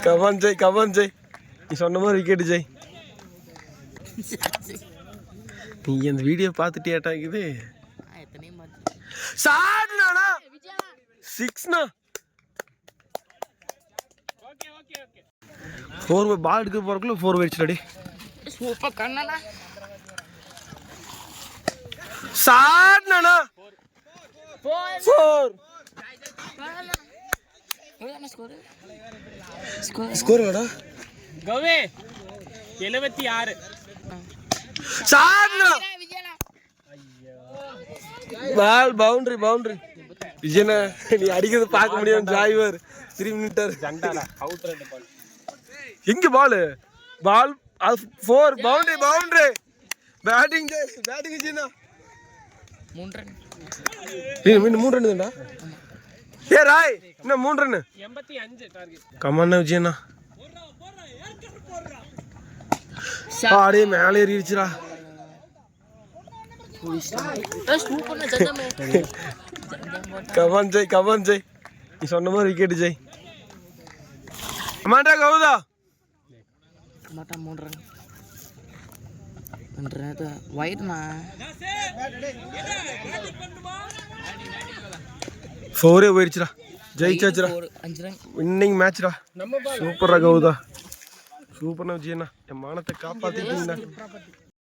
come on Jai come on Jai நீ சொன்ன மாதிரி விக்கெட் ஜெய் நீ அந்த வீடியோ பார்த்துட்டே ஆட்டாக்குது சாடுனா சிக்ஸ்னா 4 பால் எடுக்க போறக்குள்ள 4 வெடிச்சுடா சூப்பர் கண்ணனா சாடுனா 4 ஸ்கோர் வாடா கவே 76 சாடுனா பால் பவுண்டரி விஜயனா நீ அடிக்கிறது பார்க்க முடியும் டிரைவர் 3 மீட்டர் ஜண்டாடா அவுட் ரெண்டு பால் எங்க பால் 4 பவுண்டரி பேட்டிங் விஜயனா 3 ரன் இன்னும் 3 ரன் தான்டா ஏ ராய் இன்னும் 3 ரன் 85 டார்கெட் கமான் விஜயனா பாடி மேலே ஏறிடுச்சுடா சூப்பர்னா ஜந்தமே கமான் ஜெய் நீ சொன்ன மாதிரி விக்கெட் ஜெய் அம்மாட்டா கவுதா மாட்டா 3 ரன் பண்றது வைட்னா 4 போயிடுச்சுடா ஜெயிச்சாச்சுடா 5 ரன் வின்னிங் மேட்ச்டா சூப்பரா கவுதா சூப்பர்னா விஜயண்ணா என் மானத்தை காப்பாத்திட்டீங்கண்ணா